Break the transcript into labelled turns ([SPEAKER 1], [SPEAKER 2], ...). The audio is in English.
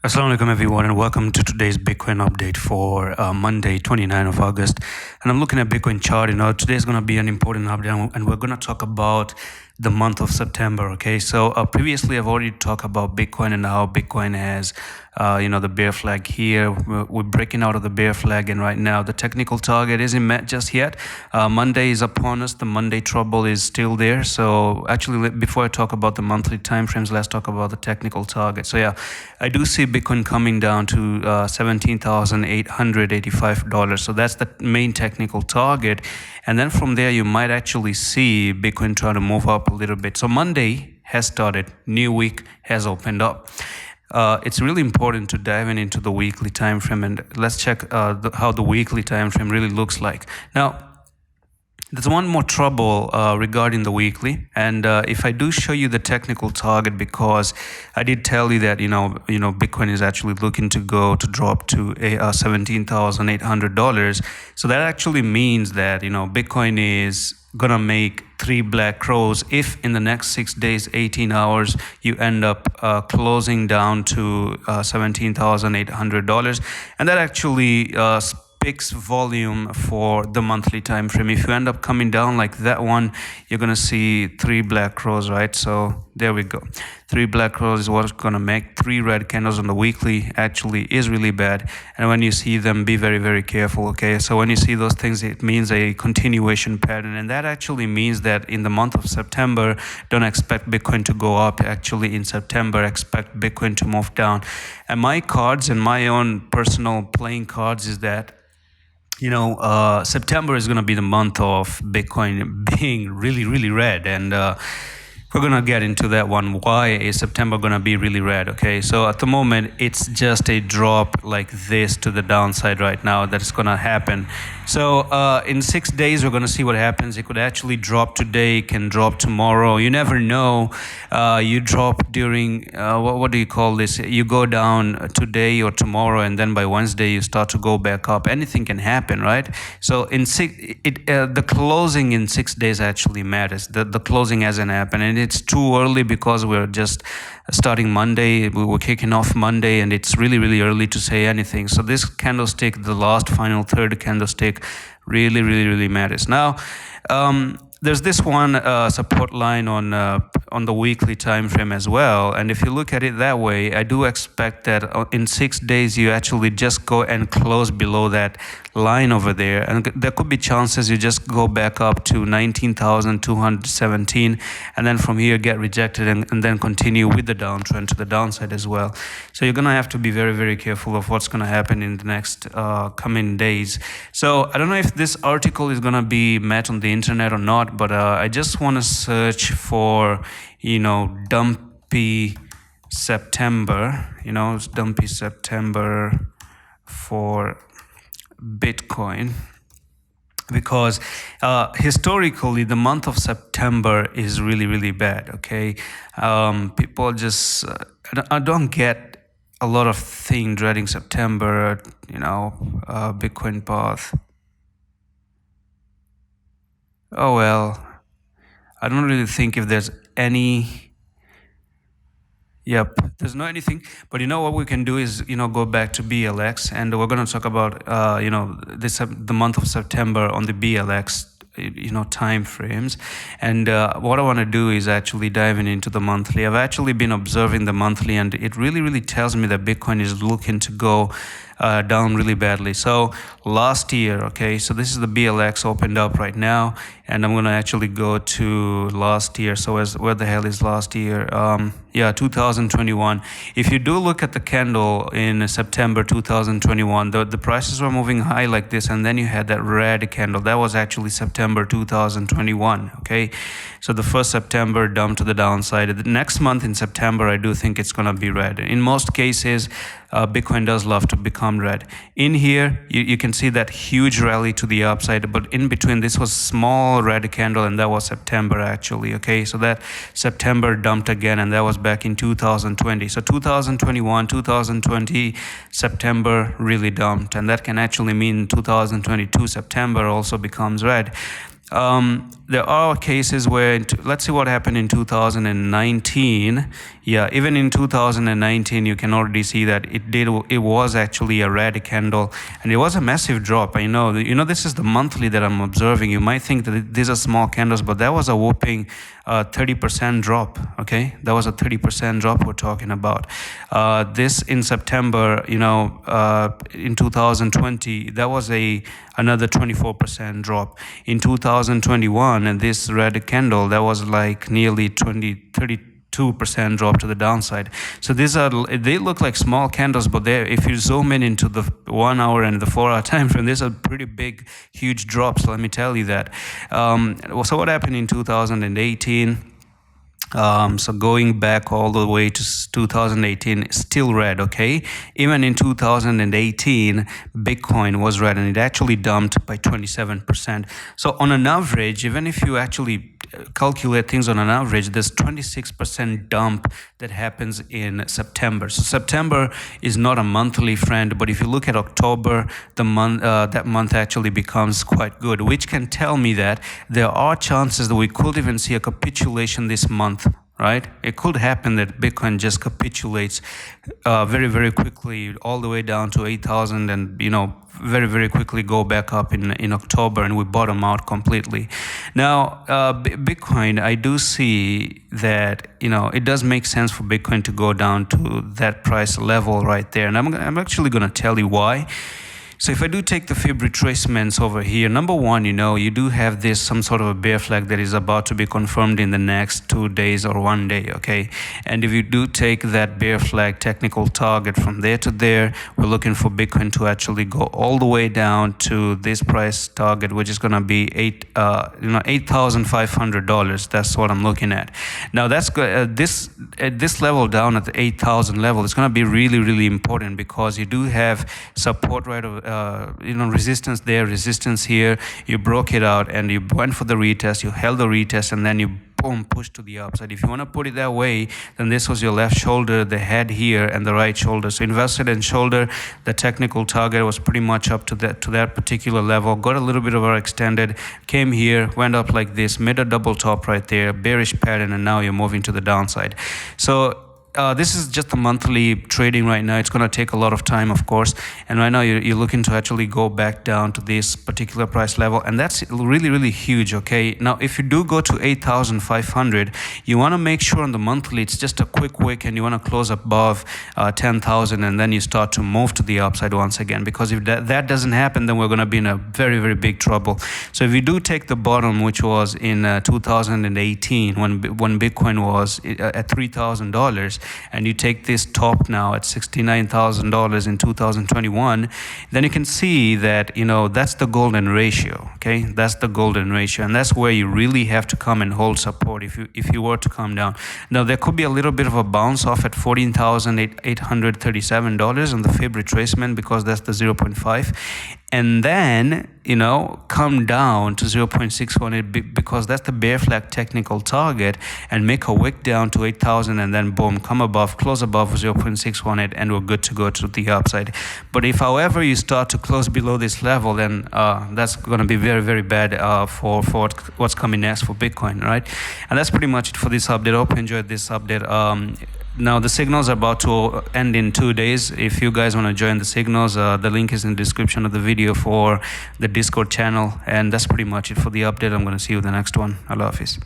[SPEAKER 1] Assalamu alaikum everyone and welcome to today's Bitcoin update for Monday 29th of August. And I'm looking at Bitcoin chart. Today's going to be an important update and we're going to talk about the month of September. Okay, so previously I've already talked about Bitcoin and how Bitcoin has the bear flag here. We're breaking out of the bear flag, and right now the technical target isn't met just yet. Monday is upon us. The Monday trouble is still there. So actually, before I talk about the monthly time frames, let's talk about the technical target. So yeah, I do see Bitcoin coming down to $17,885. So that's the main technical target, and then from there you might actually see Bitcoin trying to move up a little bit. So Monday has started, new week has opened up. It's really important to dive into the weekly time frame, and let's check how the weekly time frame really looks like. Now, there's one more trouble regarding the weekly, and if I do show you the technical target, because I did tell you that Bitcoin is actually looking to drop to $17,800. So that actually means that Bitcoin is gonna make 3 black crows if in the next 6 days, 18 hours, you end up closing down to $17,800, and that actually speaks volume for the monthly time frame. If you end up coming down like that one, you're gonna see 3 black crows, right? So there we go. 3 black crows is what it's gonna make. 3 red candles on the weekly actually is really bad, and when you see them, be very, very careful. Okay, so when you see those things, it means a continuation pattern, and that actually means that in the month of September, don't expect Bitcoin to go up. Actually, in September, expect Bitcoin to move down. And my cards and my own personal playing cards is that September is going to be the month of Bitcoin being really, really red, and we're going to get into that one. Why is September going to be really red? Okay, so at the moment, it's just a drop like this to the downside right now that's going to happen. So in 6 days, we're going to see what happens. It could actually drop today, can drop tomorrow. You never know. You drop during, what do you call this? You go down today or tomorrow, and then by Wednesday, you start to go back up. Anything can happen, right? So in the closing in 6 days actually matters. The closing hasn't happened, and it's too early because we're just starting Monday. We were kicking off Monday, and it's really, really early to say anything. So this candlestick, the last final third candlestick, really, really, really matters. Now, there's this one support line on the weekly time frame as well, and if you look at it that way, I do expect that in 6 days you actually just go and close below that line over there, and there could be chances you just go back up to 19,217, and then from here get rejected and then continue with the downtrend to the downside as well. So you're gonna have to be very, very careful of what's gonna happen in the next coming days. So I don't know if this article is gonna be met on the internet or not, but I just want to search for Dumpy September, Dumpy September for Bitcoin, because historically the month of September is really, really bad. Okay, people just I don't get a lot of things dreading September. Bitcoin path. Oh well, I don't really think if there's any. Yep, there's no anything. But what we can do is go back to BLX, and we're going to talk about the month of September on the BLX time frames. And what I want to do is actually diving into the monthly. I've actually been observing the monthly, and it really, really tells me that Bitcoin is looking to go down really badly. So last year, okay, so this is the BLX opened up right now, and I'm going to actually go to last year. So where the hell is last year? 2021. If you do look at the candle in September 2021, the prices were moving high like this, and then you had that red candle. That was actually September 2021, okay? So the first September dumped to the downside. The next month in September, I do think it's going to be red. In most cases, Bitcoin does love to become red. In here, you can see that huge rally to the upside, but in between, this was small red candle, and that was September actually, okay? So that September dumped again, and that was back in 2020. So 2021, 2020, September really dumped, and that can actually mean 2022 September also becomes red. there are cases where, let's see what happened in 2019. Yeah, even in 2019, you can already see that it was actually a red candle, and it was a massive drop. I know, this is the monthly that I'm observing. You might think that these are small candles, but that was a whopping 30% drop. Okay, that was a 30% drop we're talking about. This in September, in 2020, that was another 24% drop. In 2021, and this red candle, that was like nearly 32% drop to the downside. So they look like small candles, but if you zoom into the 1 hour and the 4 hour time frame, these are pretty big, huge drops. Let me tell you that. So what happened in 2018? So going back all the way to 2018, still red, okay? Even in 2018, Bitcoin was red, and it actually dumped by 27%. So on an average, even if you actually calculate things on an average, there's 26% dump that happens in September. So September is not a monthly friend, but if you look at October, that month actually becomes quite good, which can tell me that there are chances that we could even see a capitulation this month. Right? It could happen that Bitcoin just capitulates very, very quickly all the way down to 8,000 and, very, very quickly go back up in October, and we bottom out completely. Now, Bitcoin, I do see that, it does make sense for Bitcoin to go down to that price level right there. And I'm actually going to tell you why. So if I do take the fib retracements over here, number one, you do have some sort of a bear flag that is about to be confirmed in the next 2 days or 1 day, okay? And if you do take that bear flag technical target from there to there, we're looking for Bitcoin to actually go all the way down to this price target, which is going to be $8,500. That's what I'm looking at. Now that's good. This level down at the 8,000 level is going to be really, really important, because you do have support right over resistance there, resistance here. You broke it out and you went for the retest, you held the retest, and then you boom, push to the upside. If you want to put it that way, then this was your left shoulder, the head here, and the right shoulder. So invested in shoulder, the technical target was pretty much up to that particular level. Got a little bit overextended, came here, went up like this, made a double top right there, bearish pattern, and now you're moving to the downside. So this is just the monthly trading right now. It's going to take a lot of time, of course. And right now you're looking to actually go back down to this particular price level. And that's really, really huge, okay? Now, if you do go to 8,500, you want to make sure on the monthly, it's just a quick wick, and you want to close above 10,000, and then you start to move to the upside once again. Because if that doesn't happen, then we're going to be in a very, very big trouble. So if you do take the bottom, which was in 2018, when Bitcoin was at $3,000, and you take this top now at $69,000 in 2021, then you can see that, that's the golden ratio, okay? That's the golden ratio, and that's where you really have to come and hold support if you were to come down. Now, there could be a little bit of a bounce off at $14,837 on the fib retracement, because that's the 0.5. And then, come down to 0.618 because that's the bear flag technical target, and make a wick down to 8,000, and then boom, come above, close above 0.618, and we're good to go to the upside. But if, however, you start to close below this level, then that's going to be very, very bad for what's coming next for Bitcoin, right? And that's pretty much it for this update. I hope you enjoyed this update. Now, the signals are about to end in 2 days. If you guys want to join the signals, the link is in the description of the video for the Discord channel. And that's pretty much it for the update. I'm going to see you in the next one. Allah Hafiz.